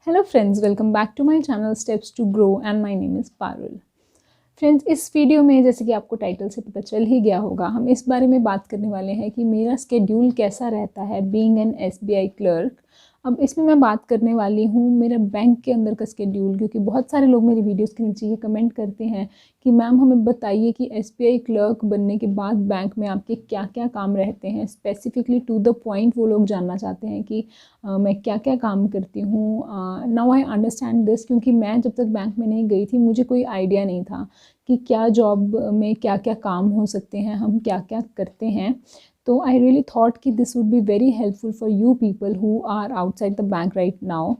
Hello friends, welcome back to my channel steps to grow and my name is Parul. Friends, इस video में जैसे कि आपको title से पता चल ही गया होगा, हम इस बारे में बात करने वाले हैं कि मेरा स्केड्यूल कैसा रहता है बीइंग एन एसबीआई क्लर्क। अब इसमें मैं बात करने वाली हूँ मेरे बैंक के अंदर का स्केड्यूल, क्योंकि बहुत सारे लोग मेरी वीडियोस के नीचे ये कमेंट करते हैं कि मैम हमें बताइए कि एसबीआई क्लर्क बनने के बाद बैंक में आपके क्या क्या काम रहते हैं। स्पेसिफिकली टू द पॉइंट वो लोग जानना चाहते हैं कि मैं क्या क्या काम करती हूँ। नाउ आई अंडरस्टैंड दिस, क्योंकि मैं जब तक बैंक में नहीं गई थी मुझे कोई आइडिया नहीं था कि क्या जॉब में क्या क्या काम हो सकते हैं, हम क्या क्या करते हैं। तो आई रियली थॉट कि this would be very helpful for you people who are outside the bank right now.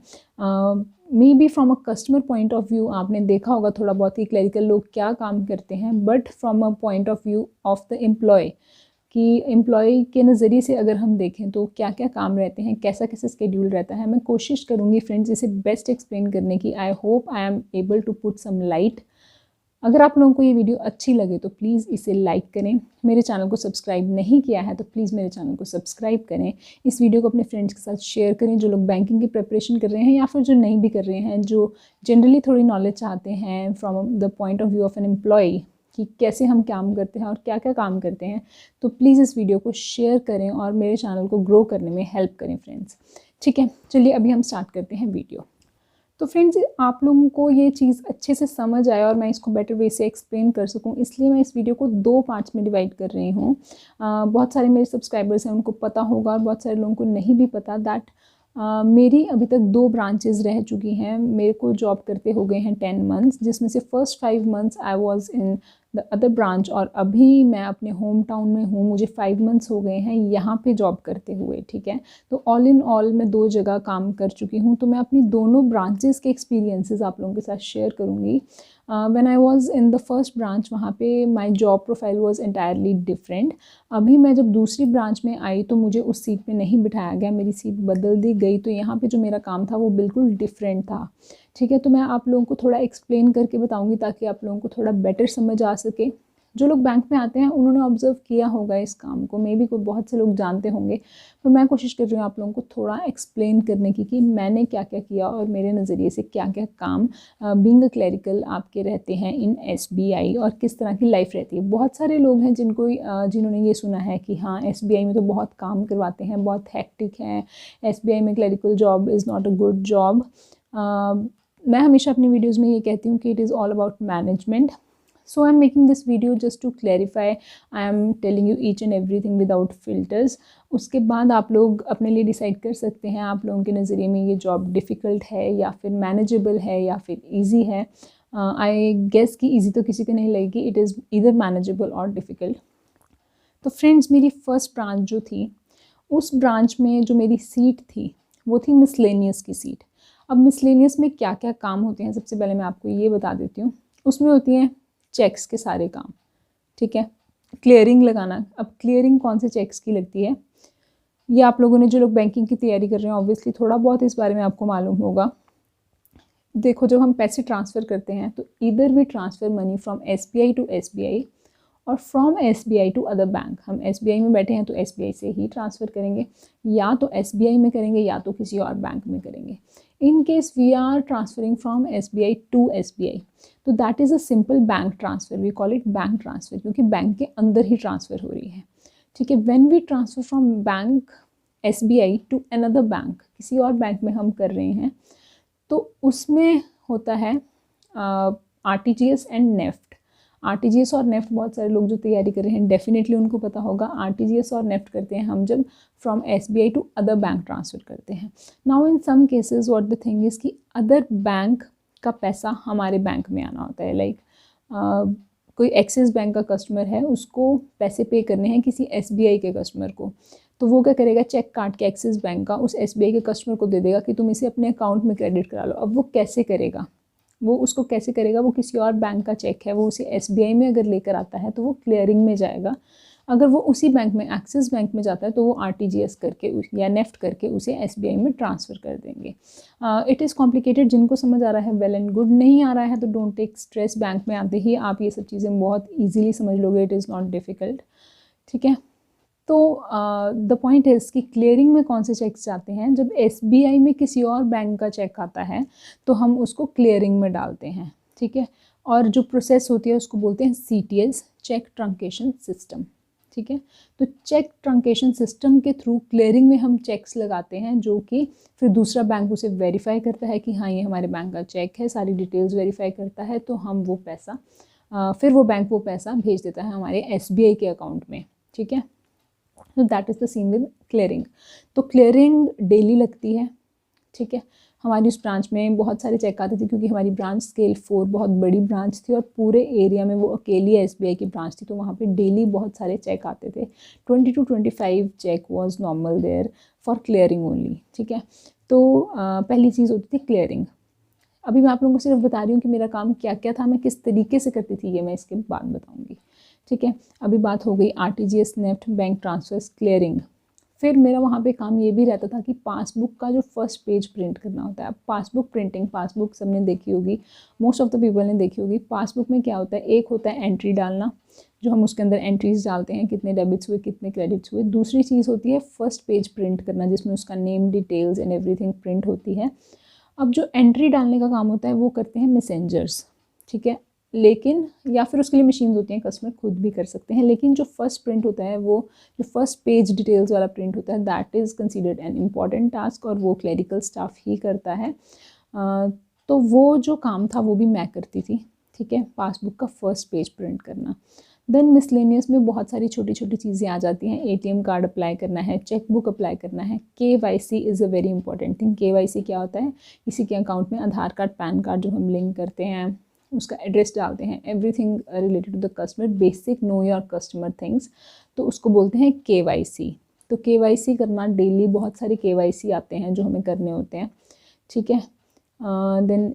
May be from a customer point of view आपने देखा होगा थोड़ा बहुत ही क्लरिकल लोग क्या काम करते हैं, but from a point of view of the employ कि एम्प्लॉय के नज़रिए से अगर हम देखें तो क्या क्या काम रहते हैं, कैसा कैसा स्केड्यूल रहता है, मैं कोशिश करूँगी फ्रेंड्स इसे बेस्ट एक्सप्लेन करने की। I hope I am able to put some light. अगर आप लोगों को ये वीडियो अच्छी लगे तो प्लीज़ इसे लाइक करें। मेरे चैनल को सब्सक्राइब नहीं किया है तो प्लीज़ मेरे चैनल को सब्सक्राइब करें। इस वीडियो को अपने फ्रेंड्स के साथ शेयर करें जो लोग बैंकिंग की प्रिपरेशन कर रहे हैं या फिर जो नहीं भी कर रहे हैं, जो जनरली थोड़ी नॉलेज चाहते हैं from the point of view of an employ कि कैसे हम काम करते हैं और क्या क्या काम करते हैं। तो प्लीज़ इस वीडियो को शेयर करें और मेरे चैनल को ग्रो करने में हेल्प करें फ्रेंड्स। ठीक है, चलिए अभी हम स्टार्ट करते हैं वीडियो। तो फ्रेंड्स, आप लोगों को ये चीज़ अच्छे से समझ आए और मैं इसको बेटर वे से एक्सप्लेन कर सकूं, इसलिए मैं इस वीडियो को 2 पार्ट्स में डिवाइड कर रही हूँ। बहुत सारे मेरे सब्सक्राइबर्स हैं उनको पता होगा और बहुत सारे लोगों को नहीं भी पता दैट मेरी अभी तक 2 ब्रांचेज़ रह चुकी हैं। मेरे को जॉब करते हो गए हैं 10 मंथ्स, जिसमें से first 5 months I was in the other branch और अभी मैं अपने होम टाउन में हूँ। मुझे 5 मंथ्स हो गए हैं यहाँ पे जॉब करते हुए। ठीक है, तो ऑल इन ऑल मैं 2 जगह काम कर चुकी हूँ। तो मैं अपनी दोनों ब्रांचेस के एक्सपीरियंसेस आप लोगों के साथ शेयर करूँगी। When I was in the first branch वहाँ पे my job profile was entirely different. अभी मैं जब दूसरी ब्रांच में आई तो मुझे उस सीट पे नहीं बिठाया गया, मेरी सीट बदल दी गई। तो यहाँ पे जो मेरा काम था वो बिल्कुल डिफरेंट था। ठीक है, तो मैं आप लोगों को थोड़ा एक्सप्लेन करके बताऊँगी ताकि आप लोगों को थोड़ा बेटर समझ आ सके। जो लोग बैंक में आते हैं उन्होंने ऑब्जर्व किया होगा इस काम को, मे बी कोई बहुत से लोग जानते होंगे, पर मैं कोशिश कर रही हूँ आप लोगों को थोड़ा एक्सप्लेन करने की कि मैंने क्या क्या किया और मेरे नज़रिए से क्या क्या काम बीइंग अ क्लरिकल आपके रहते हैं इन एसबीआई और किस तरह की लाइफ रहती है। बहुत सारे लोग हैं जिन्होंने ये सुना है कि हाँ एसबीआई में तो बहुत काम करवाते हैं, बहुत हेक्टिक है, एसबीआई में clerical job is not a good job. मैं हमेशा अपनी वीडियोज़ में ये कहती हूँ कि it is all about management. So I'm making this video just to clarify. I am telling you each and everything without filters. उसके बाद आप लोग अपने लिए डिसाइड कर सकते हैं आप लोगों के नज़रिए में ये जॉब डिफ़िकल्ट है या फिर मैनेजेबल है या फिर इजी है। आई गेस कि इजी तो किसी को नहीं लगेगी, इट इज़ ईदर मैनेजेबल और डिफ़िकल्ट। तो फ्रेंड्स, मेरी फर्स्ट ब्रांच जो थी उस ब्रांच में जो मेरी सीट थी वो थी मिसलेनियस की सीट। अब मिसलेनियस में क्या क्या काम होते हैं सबसे पहले मैं आपको ये बता देती हूँ। उसमें होती हैं चेक्स के सारे काम। ठीक है, क्लियरिंग लगाना। अब क्लियरिंग कौन से चेक्स की लगती है ये आप लोगों ने जो लोग बैंकिंग की तैयारी कर रहे हैं ऑब्वियसली थोड़ा बहुत इस बारे में आपको मालूम होगा। देखो, जब हम पैसे ट्रांसफ़र करते हैं तो इधर we transfer money from SBI to SBI और from SBI to other bank. हम एसबीआई में बैठे हैं तो एसबीआई से ही ट्रांसफ़र करेंगे, या तो एसबीआई में करेंगे या तो किसी और बैंक में करेंगे। In case we are transferring from SBI to SBI तो that is a simple bank transfer, we call it bank transfer, क्योंकि बैंक के अंदर ही ट्रांसफ़र हो रही है। ठीक है, when we transfer from bank SBI to another bank, किसी और बैंक में हम कर रहे हैं, तो उसमें होता है आरटीजीएस एंड नेफ्ट। आरटीजीएस और नेफ्ट बहुत सारे लोग जो तैयारी कर रहे हैं डेफिनेटली उनको पता होगा। आरटीजीएस और नेफ्ट करते हैं हम जब from SBI to other bank transfer करते हैं। Now in some cases what the thing is कि अदर बैंक का पैसा हमारे बैंक में आना होता है। लाइक कोई एक्सिस बैंक का कस्टमर है, उसको पैसे पे करने हैं किसी एसबीआई के कस्टमर को, तो वो क्या करेगा, चेक काट के एक्सिस बैंक का उस एसबीआई के कस्टमर को दे देगा कि तुम इसे अपने अकाउंट में क्रेडिट करा लो। अब वो कैसे करेगा, वो उसको कैसे करेगा, वो किसी और बैंक का चेक है, वो उसे एसबीआई में अगर लेकर आता है तो वो क्लियरिंग में जाएगा। अगर वो उसी बैंक में एक्सिस बैंक में जाता है तो वो आरटीजीएस करके या नेफ्ट करके उसे एसबीआई में ट्रांसफ़र कर देंगे। इट इज़ कॉम्प्लिकेटेड, जिनको समझ आ रहा है वेल एंड गुड, नहीं आ रहा है तो डोंट टेक स्ट्रेस। बैंक में आते ही आप ये सब चीज़ें बहुत ईजीली समझ लोगे, इट इज़ नॉट डिफ़िकल्ट। ठीक है, तो द पॉइंट इज़ कि क्लियरिंग में कौन से चेक्स जाते हैं, जब SBI में किसी और बैंक का चेक आता है तो हम उसको क्लियरिंग में डालते हैं, ठीक है। और जो प्रोसेस होती है उसको बोलते हैं CTS, चेक ट्रंकेशन सिस्टम, ठीक है। तो चेक ट्रंकेशन सिस्टम के थ्रू क्लियरिंग में हम चेक्स लगाते हैं, जो कि फिर दूसरा बैंक उसे वेरीफाई करता है कि हाँ ये हमारे बैंक का चेक है, सारी डिटेल्स वेरीफाई करता है, तो हम वो पैसा फिर वो बैंक वो पैसा भेज देता है हमारे SBI के अकाउंट में, ठीक है। तो that is the scene with clearing. तो क्लियरिंग डेली लगती है, ठीक है। हमारी उस ब्रांच में बहुत सारे चेक आते थे, क्योंकि हमारी ब्रांच स्केल 4 बहुत बड़ी ब्रांच थी और पूरे एरिया में वो अकेली SBI की ब्रांच थी, तो वहाँ पे डेली बहुत सारे चेक आते थे। 20 to 25 cheque was normal there for clearing only, ठीक है। तो पहली चीज़ होती थी क्लियरिंग। अभी मैं आप लोगों को सिर्फ बता रही हूँ कि मेरा काम क्या क्या था, मैं किस तरीके से करती थी, ये मैं इसके बाद बताऊँगी, ठीक है। अभी बात हो गई RTGS, NEFT, bank transfers, clearing. फिर मेरा वहाँ पे काम ये भी रहता था कि पासबुक का जो फर्स्ट पेज प्रिंट करना होता है। अब पासबुक प्रिंटिंग, पासबुक सबने देखी होगी, मोस्ट ऑफ द पीपल ने देखी होगी। पासबुक में क्या होता है, एक होता है एंट्री डालना, जो हम उसके अंदर एंट्रीज डालते हैं, कितने डेबिट्स हुए, कितने क्रेडिट्स हुए। दूसरी चीज़ होती है फर्स्ट पेज प्रिंट करना, जिसमें उसका name, details and everything print होती है। अब जो एंट्री डालने का काम होता है वो करते हैं मैसेंजर्स, ठीक है। लेकिन या फिर उसके लिए मशीन होती हैं, कस्टमर खुद भी कर सकते हैं, लेकिन जो फर्स्ट प्रिंट होता है, वो जो फर्स्ट पेज डिटेल्स वाला प्रिंट होता है, that is considered an important task, और वो क्लरिकल स्टाफ ही करता है। तो वो जो काम था वो भी मैं करती थी, ठीक है, पासबुक का फर्स्ट पेज प्रिंट करना। देन मिसलेनियस में बहुत सारी छोटी छोटी चीज़ें आ जाती हैं। ATM कार्ड अप्लाई करना है, चेक बुक अप्लाई करना है, KYC is a very important thing. KYC क्या होता है, किसी के अकाउंट में आधार कार्ड, पैन कार्ड जो हम लिंक करते हैं, उसका एड्रेस डालते हैं, everything related to the customer, basic know your customer things, तो उसको बोलते हैं KYC। तो KYC करना, डेली बहुत सारे KYC आते हैं जो हमें करने होते हैं, ठीक है। देन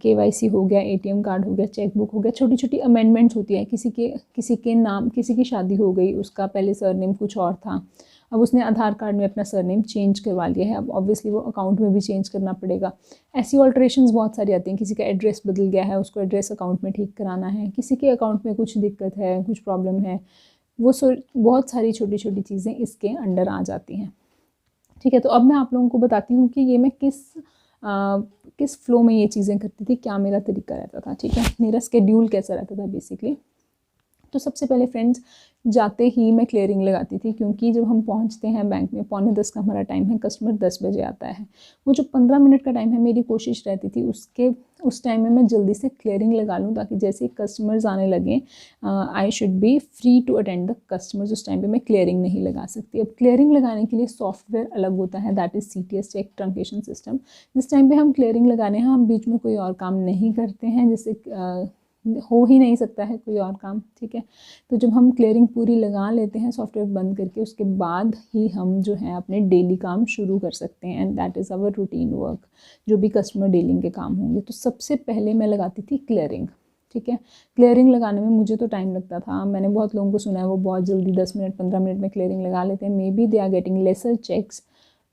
KYC हो गया, ATM कार्ड हो गया, चेक बुक हो गया। छोटी छोटी अमेंडमेंट्स होती है, किसी के नाम, किसी की शादी हो गई, उसका पहले सरनेम कुछ और था, अब उसने आधार कार्ड में अपना सरनेम चेंज करवा लिया है, अब ऑब्वियसली वो अकाउंट में भी चेंज करना पड़ेगा। ऐसी ऑल्ट्रेशंस बहुत सारी आती हैं। किसी का एड्रेस बदल गया है, उसको एड्रेस अकाउंट में ठीक कराना है, किसी के अकाउंट में कुछ दिक्कत है, कुछ प्रॉब्लम है, वो बहुत सारी छोटी छोटी चीज़ें इसके अंडर आ जाती हैं, ठीक है। तो अब मैं आप लोगों को बताती हूँ कि ये मैं किस फ्लो में ये चीज़ें करती थी, क्या मेरा तरीका रहता था, ठीक है, मेरा स्केड्यूल कैसा रहता था बेसिकली। तो सबसे पहले फ्रेंड्स, जाते ही मैं क्लियरिंग लगाती थी, क्योंकि जब हम पहुंचते हैं बैंक में 9:45 का हमारा टाइम है, कस्टमर 10 बजे आता है। वो जो 15 मिनट का टाइम है, मेरी कोशिश रहती थी उस टाइम में मैं जल्दी से क्लियरिंग लगा लूँ, ताकि जैसे ही कस्टमर्स आने लगे, I should be free to attend the customers. उस टाइम पे मैं क्लियरिंग नहीं लगा सकती। अब क्लियरिंग लगाने के लिए सॉफ्टवेयर अलग होता है, that is CTS, cheque truncation system. जिस टाइम पे हम क्लियरिंग लगाने हैं, हम बीच में कोई और काम नहीं करते हैं, जैसे हो ही नहीं सकता है कोई और काम, ठीक है। तो जब हम क्लियरिंग पूरी लगा लेते हैं सॉफ्टवेयर बंद करके, उसके बाद ही हम जो है अपने डेली काम शुरू कर सकते हैं, and that is our routine work, जो भी कस्टमर डीलिंग के काम होंगे। तो सबसे पहले मैं लगाती थी क्लियरिंग, ठीक है। क्लियरिंग लगाने में मुझे तो टाइम लगता था, मैंने बहुत लोगों को सुना है वो बहुत जल्दी 10 मिनट 15 मिनट में क्लियरिंग लगा लेते हैं। May be they are getting lesser cheques.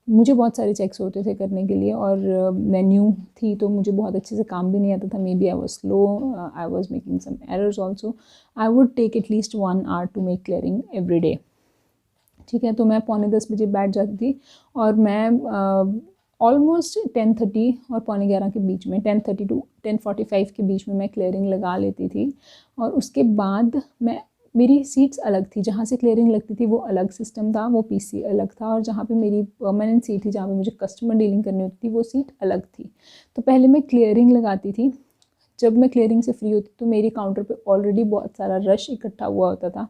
मुझे बहुत सारे चेक्स होते थे करने के लिए, और मैं न्यू थी तो मुझे बहुत अच्छे से काम भी नहीं आता था। Maybe I was slow, I was making some errors also. I would take at least 1 hour to make clearing every day, ठीक है। तो मैं 9:45 बजे बैठ जाती थी, और मैं ऑलमोस्ट 10:30 और 11:15 के बीच में, 10:30 to 10:45 के बीच में मैं क्लियरिंग लगा लेती थी। और उसके बाद मेरी सीट्स अलग थी, जहाँ से क्लियरिंग लगती थी वो अलग सिस्टम था, वो PC अलग था, और जहाँ पे मेरी परमानेंट सीट थी, जहाँ पे मुझे कस्टमर डीलिंग करनी होती थी, वो सीट अलग थी। तो पहले मैं क्लियरिंग लगाती थी। जब मैं क्लियरिंग से फ्री होती तो मेरी काउंटर पे ऑलरेडी बहुत सारा रश इकट्ठा हुआ होता था,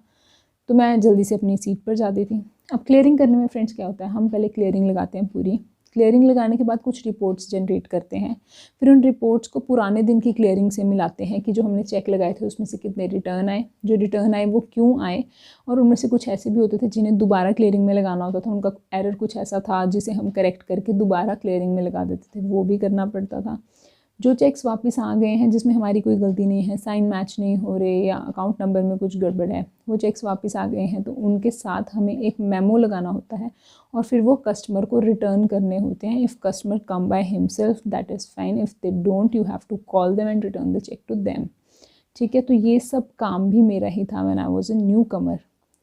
तो मैं जल्दी से अपनी सीट पर जाती थी। अब क्लियरिंग करने में फ्रेंड्स क्या होता है, हम पहले क्लियरिंग लगाते हैं पूरी। क्लियरिंग लगाने के बाद कुछ रिपोर्ट्स जनरेट करते हैं, फिर उन रिपोर्ट्स को पुराने दिन की क्लियरिंग से मिलाते हैं कि जो हमने चेक लगाए थे उसमें से कितने रिटर्न आए, जो रिटर्न आए वो क्यों आए, और उनमें से कुछ ऐसे भी होते थे जिन्हें दोबारा क्लियरिंग में लगाना होता था, उनका एरर कुछ ऐसा था जिसे हम करेक्ट करके दोबारा क्लियरिंग में लगा देते थे, वो भी करना पड़ता था। जो चेक्स वापस आ गए हैं जिसमें हमारी कोई गलती नहीं है, साइन मैच नहीं हो रहे या अकाउंट नंबर में कुछ गड़बड़ है, वो चेक्स वापस आ गए हैं, तो उनके साथ हमें एक मेमो लगाना होता है, और फिर वो कस्टमर को रिटर्न करने होते हैं। If customer come by himself that is fine, if they don't you have to call them and return the cheque to them, ठीक है। तो ये सब काम भी मेरा ही था when I was a newcomer,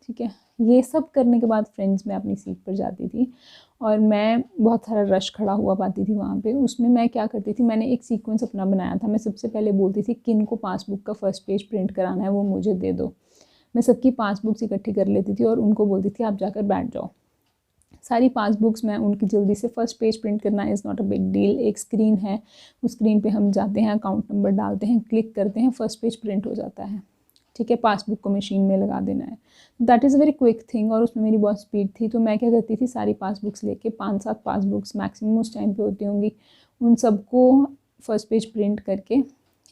ठीक है। ये सब करने के बाद फ्रेंड्स मैं अपनी सीट पर जाती थी और मैं बहुत सारा रश खड़ा हुआ पाती थी वहाँ पे। उसमें मैं क्या करती थी, मैंने एक सीक्वेंस अपना बनाया था। मैं सबसे पहले बोलती थी किन को पासबुक का फर्स्ट पेज प्रिंट कराना है वो मुझे दे दो। मैं सबकी पासबुक्स इकट्ठी कर लेती थी और उनको बोलती थी आप जाकर बैठ जाओ। सारी पासबुक्स में उनकी जल्दी से फर्स्ट पेज प्रिंट करना is not a big deal. एक स्क्रीन है, उस स्क्रीन पे हम जाते हैं, अकाउंट नंबर डालते हैं, क्लिक करते हैं, फर्स्ट पेज प्रिंट हो जाता है। ठीक है, पासबुक को मशीन में लगा देना है। That is a very quick thing और उसमें मेरी बहुत स्पीड थी। तो मैं क्या करती थी, सारी पासबुक्स लेके 5-7 पासबुक्स मैक्सिमम उस टाइम पे होती होंगी, उन सबको फर्स्ट पेज प्रिंट करके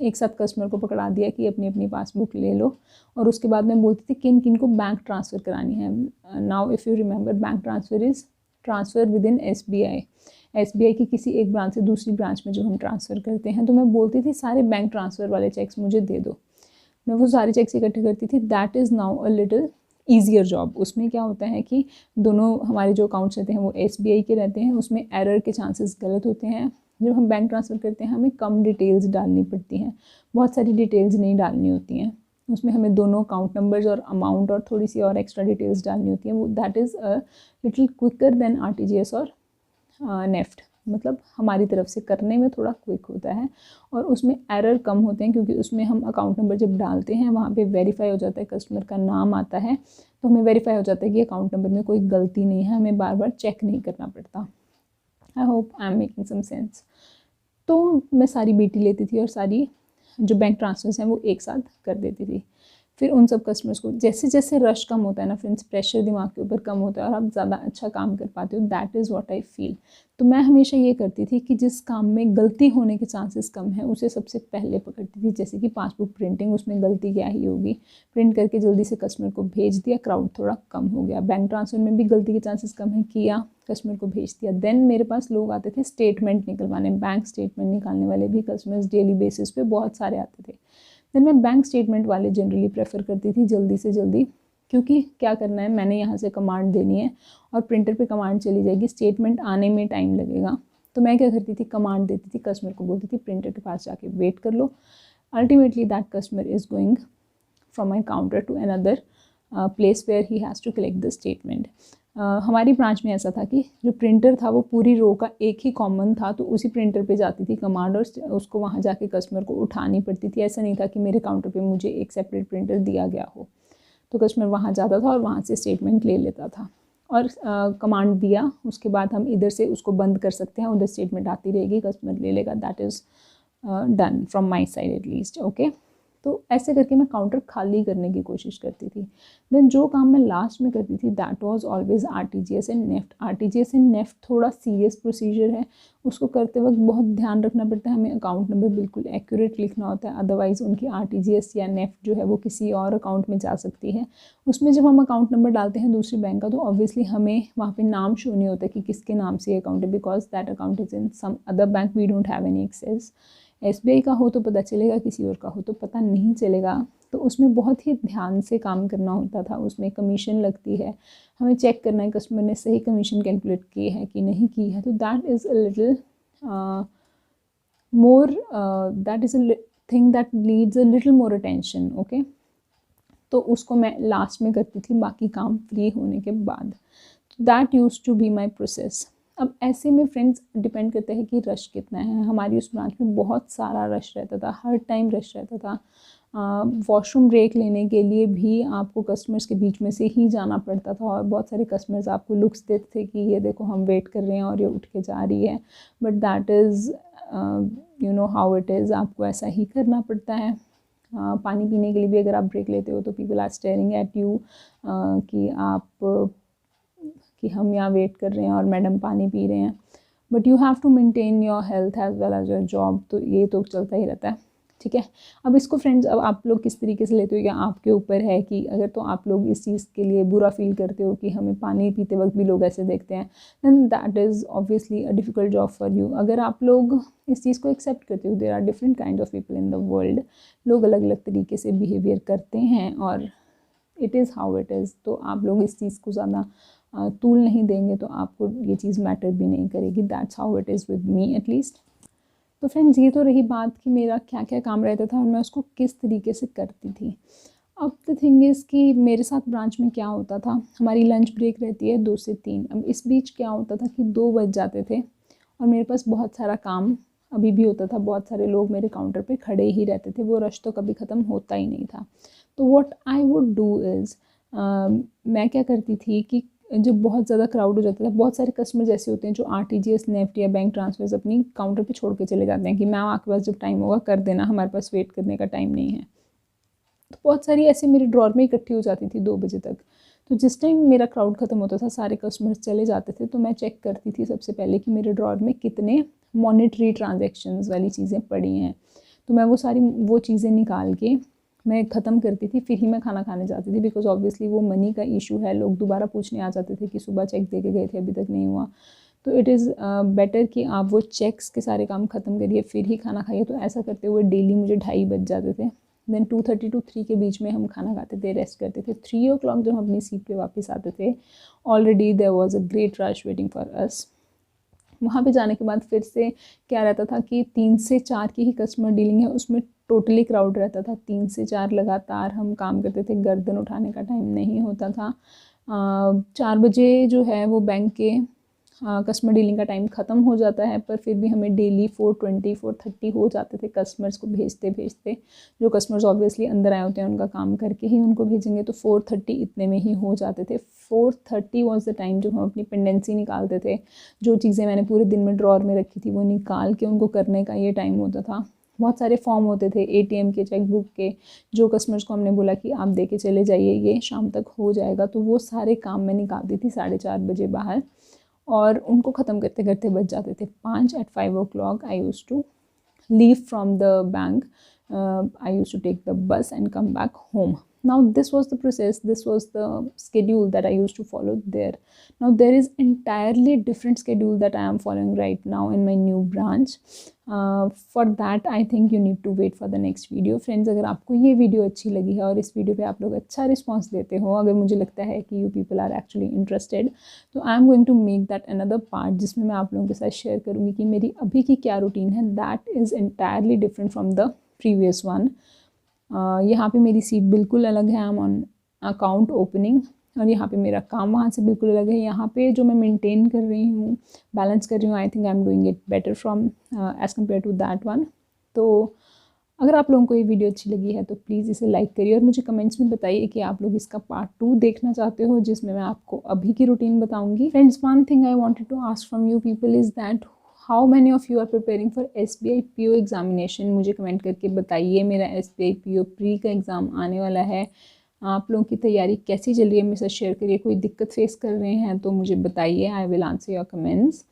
एक साथ कस्टमर को पकड़ा दिया कि अपनी अपनी पासबुक ले लो। और उसके बाद मैं बोलती थी किन किन को बैंक ट्रांसफ़र करानी है। Now if you remember, bank transfer is transfer with in SBI की किसी एक ब्रांच से दूसरी ब्रांच में जो हम ट्रांसफ़र करते हैं। तो मैं बोलती थी सारे बैंक ट्रांसफ़र वाले चेक्स मुझे दे दो। मैं वो सारे चेक्स इकट्ठे करती थी। That is now a little easier job. उसमें क्या होता है कि दोनों हमारे जो अकाउंट्स रहते हैं वो SBI के रहते हैं, उसमें एरर के चांसेस गलत होते हैं। जब हम बैंक ट्रांसफ़र करते हैं हमें कम डिटेल्स डालनी पड़ती हैं, बहुत सारी डिटेल्स नहीं डालनी होती हैं। उसमें हमें दोनों अकाउंट नंबर्स और अमाउंट और थोड़ी सी और एक्स्ट्रा डिटेल्स डालनी होती हैं। वो that is a little quicker than RTGS और नेफ्ट। मतलब हमारी तरफ से करने में थोड़ा क्विक होता है और उसमें एरर कम होते हैं, क्योंकि उसमें हम अकाउंट नंबर जब डालते हैं वहाँ पे वेरीफाई हो जाता है, कस्टमर का नाम आता है, तो हमें वेरीफाई हो जाता है कि अकाउंट नंबर में कोई गलती नहीं है, हमें बार बार चेक नहीं करना पड़ता। I hope I am making some sense. तो मैं सारी BT लेती थी और सारी जो बैंक ट्रांसफर्स हैं वो एक साथ कर देती थी। फिर उन सब कस्टमर्स को जैसे जैसे रश कम होता है ना फ्रेंड्स, प्रेशर दिमाग के ऊपर कम होता है और आप ज़्यादा अच्छा काम कर पाते हो। That is what I feel. तो मैं हमेशा ये करती थी कि जिस काम में गलती होने के चांसेस कम है उसे सबसे पहले पकड़ती थी। जैसे कि पासबुक प्रिंटिंग, उसमें गलती क्या ही होगी, प्रिंट करके जल्दी से कस्टमर को भेज दिया, क्राउड थोड़ा कम हो गया। बैंक ट्रांसफ़र में भी गलती के चांसेस कम है, किया, कस्टमर को भेज दिया। देन मेरे पास लोग आते थे स्टेटमेंट निकलवाने, बैंक स्टेटमेंट निकालने वाले भी कस्टमर्स डेली बेसिस पे बहुत सारे आते थे। देन मैं बैंक स्टेटमेंट वाले जनरली प्रेफर करती थी जल्दी से जल्दी, क्योंकि क्या करना है, मैंने यहाँ से कमांड देनी है और प्रिंटर पे कमांड चली जाएगी, स्टेटमेंट आने में टाइम लगेगा। तो मैं क्या करती थी, कमांड देती थी, कस्टमर को बोलती थी प्रिंटर के पास जाके वेट कर लो। Ultimately that customer is going from my counter to another place where he has to collect the statement. हमारी ब्रांच में ऐसा था कि जो प्रिंटर था वो पूरी रो का एक ही कॉमन था, तो उसी प्रिंटर पे जाती थी कमांड और उसको वहाँ जाके कस्टमर को उठानी पड़ती थी। ऐसा नहीं था कि मेरे काउंटर पे मुझे एक सेपरेट प्रिंटर दिया गया हो। तो कस्टमर वहाँ जाता था और वहाँ से स्टेटमेंट ले लेता था और कमांड दिया, उसके बाद हम इधर से उसको बंद कर सकते हैं, उधर स्टेटमेंट आती रहेगी, कस्टमर ले लेगा। That is done from my side at least. Okay, तो ऐसे करके मैं काउंटर खाली करने की कोशिश करती थी। देन जो काम मैं लास्ट में करती थी that was always RTGS and NEFT. RTGS and NEFT थोड़ा सीरियस प्रोसीजर है, उसको करते वक्त बहुत ध्यान रखना पड़ता है, हमें अकाउंट नंबर बिल्कुल एक्यूरेट लिखना होता है, अदरवाइज़ उनकी RTGS या नेफ्ट जो है वो किसी और अकाउंट में जा सकती है। उसमें जब हम अकाउंट नंबर डालते हैं दूसरी बैंक का, तो ऑब्वियसली हमें वहाँ पर नाम शो नहीं होता कि किसके नाम से अकाउंट है, because that account is in some other bank, we don't have any access. SBI का हो तो पता चलेगा, किसी और का हो तो पता नहीं चलेगा। तो उसमें बहुत ही ध्यान से काम करना होता था, उसमें कमीशन लगती है, हमें चेक करना है कस्टमर ने सही कमीशन कैलकुलेट की है कि नहीं की है। तो that is a little more, that is a thing that needs a little more attention. Okay, तो उसको मैं लास्ट में करती थी, बाकी काम फ्री होने के बाद। That used to be my process. अब ऐसे में फ्रेंड्स डिपेंड करता है कि रश कितना है। हमारी उस ब्रांच में बहुत सारा रश रहता था, हर टाइम रश रहता था। वॉशरूम ब्रेक लेने के लिए भी आपको कस्टमर्स के बीच में से ही जाना पड़ता था और बहुत सारे कस्टमर्स आपको लुक्स देते थे कि ये देखो हम वेट कर रहे हैं और ये उठ के जा रही है। But that is you know how it is, आपको ऐसा ही करना पड़ता है। पानी पीने के लिए भी अगर आप ब्रेक लेते हो तो people are staring at you कि हम यहाँ वेट कर रहे हैं और मैडम पानी पी रहे हैं। But you have to maintain your health as well as your job, तो ये तो चलता ही रहता है। ठीक है, अब इसको फ्रेंड्स, अब आप लोग किस तरीके से लेते हो या आपके ऊपर है कि अगर तो आप लोग इस चीज़ के लिए बुरा फील करते हो कि हमें पानी पीते वक्त भी लोग ऐसे देखते हैं, then that is obviously a difficult job for you. अगर आप लोग इस चीज़ को एक्सेप्ट करते हो, there are different kind of people in the world, लोग अलग अलग तरीके से बिहेवियर करते हैं और it is how it is. तो आप लोग इस चीज़ को ज़्यादा तूल नहीं देंगे तो आपको ये चीज़ मैटर भी नहीं करेगी। That's how it is with me at least. तो फ्रेंड्स, ये तो रही बात कि मेरा क्या क्या काम रहता था और मैं उसको किस तरीके से करती थी। अब द थिंग इज़ कि मेरे साथ ब्रांच में क्या होता था, हमारी लंच ब्रेक रहती है 2 से 3। अब इस बीच क्या होता था कि 2 बज जाते थे और मेरे पास बहुत सारा काम अभी भी होता था, बहुत सारे लोग मेरे काउंटर पे खड़े ही रहते थे, वो रश तो कभी ख़त्म होता ही नहीं था। तो what I would do is, मैं क्या करती थी कि जब बहुत ज़्यादा क्राउड हो जाता था, बहुत सारे कस्टमर जैसे होते हैं जो आरटीजीएस, नेफ्ट या बैंक ट्रांसफर्स अपनी काउंटर पे छोड़ के चले जाते हैं कि मैम आपके पास जब टाइम होगा कर देना, हमारे पास वेट करने का टाइम नहीं है। तो बहुत सारी ऐसे मेरे ड्रॉर में इकट्ठी हो जाती थी 2 बजे तक। तो जिस टाइम मेरा क्राउड ख़त्म होता था, सारे कस्टमर्स चले जाते थे, तो मैं चेक करती थी सबसे पहले कि मेरे ड्रॉर में कितने मॉनेटरी ट्रांजैक्शंस वाली चीज़ें पड़ी हैं। तो मैं वो चीज़ें निकाल के मैं ख़त्म करती थी, फिर ही मैं खाना खाने जाती थी, बिकॉज़ ऑब्वियसली वो मनी का इशू है, लोग दोबारा पूछने आ जाते थे कि सुबह चेक दे के गए थे, अभी तक नहीं हुआ। तो इट इज़ बेटर कि आप वो चेक्स के सारे काम ख़त्म करिए फिर ही खाना खाइए। तो ऐसा करते हुए डेली मुझे 2:30 बज जाते थे। देन 2:30 टू 3 के बीच में हम खाना खाते थे, रेस्ट करते थे। 3 ओ क्लॉक जब हम अपनी सीट पे वापस आते थे, already there was a great rush waiting for us. वहाँ पे जाने के बाद फिर से क्या रहता था कि 3 से 4 की ही कस्टमर डीलिंग है, उसमें टोटली क्राउड रहता था। 3 से 4 लगातार हम काम करते थे, गर्दन उठाने का टाइम नहीं होता था। 4 बजे जो है वो बैंक के कस्टमर डीलिंग का टाइम ख़त्म हो जाता है, पर फिर भी हमें डेली 4:20 4:30 हो जाते थे कस्टमर्स को भेजते भेजते। जो कस्टमर्स ऑब्वियसली अंदर आए होते हैं उनका काम करके ही उनको भेजेंगे, तो 4:30 इतने में ही हो जाते थे। 4:30 वॉज द टाइम जब हम अपनी पेंडेंसी निकालते थे। जो चीज़ें मैंने पूरे दिन में ड्रॉर में रखी थी वो निकाल के उनको करने का ये टाइम होता था। बहुत सारे फॉर्म होते थे एटीएम के, चेकबुक के, जो कस्टमर्स को हमने बोला कि आप दे के चले जाइए, ये शाम तक हो जाएगा। तो वो सारे काम मैं निकालती थी 4:30 बजे बाहर, और उनको ख़त्म करते करते बच जाते थे 5। At 5 o'clock I use to leave from the bank. I used to take the bus and come back home. Now this was the process, this was the schedule that I used to follow there. Now there is entirely different schedule that I am following right now in my new branch. For that I think you need to wait for the next video. Friends, अगर आपको ये video अच्छी लगी है और इस video पे आप लोग अच्छा रिस्पॉन्स देते हो, अगर मुझे लगता है कि you people are actually interested, तो I am going to make that another part जिसमें मैं आप लोगों के साथ शेयर करूँगी कि मेरी अभी की क्या रूटीन है। That is entirely different from the previous one. यहाँ पे मेरी सीट बिल्कुल अलग है, I am on account opening, और यहाँ पे मेरा काम वहाँ से बिल्कुल अलग है। यहाँ पे जो मैं मेंटेन कर रही हूँ, बैलेंस कर रही हूँ, I think I am doing it better from as compare to that one. तो अगर आप लोगों को ये वीडियो अच्छी लगी है तो प्लीज़ इसे लाइक करिए और मुझे कमेंट्स में बताइए कि आप लोग इसका पार्ट 2 देखना चाहते हो, जिसमें मैं आपको अभी की रूटीन बताऊँगी। Friends, one thing I wanted to ask from you people is that how many of you are preparing for SBI PO examination. मुझे कमेंट करके बताइए। मेरा SBI PO प्री का एग्ज़ाम आने वाला है, आप लोगों की तैयारी कैसी चल रही है मेरे साथ शेयर करिए। कोई दिक्कत फेस कर रहे हैं तो मुझे बताइए, I will answer your comments.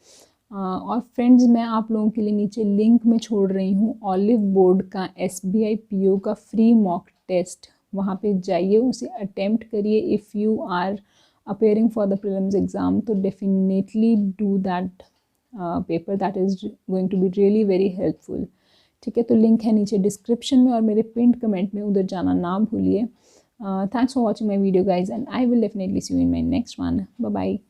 और फ्रेंड्स, मैं आप लोगों के लिए नीचे लिंक में छोड़ रही हूँ ऑलिव बोर्ड का SBI PO का फ्री मॉक टेस्ट। वहाँ पे जाइए, उसे अटेम्प्ट करिए। If you are appearing for the prelims exam तो definitely do that paper, that is going to be really very helpful. ठीक है, तो लिंक है नीचे डिस्क्रिप्शन में और मेरे पिंड कमेंट में, उधर जाना ना भूलिए। Thanks for watching my video guys, and I will definitely see you in my next one. Bye bye.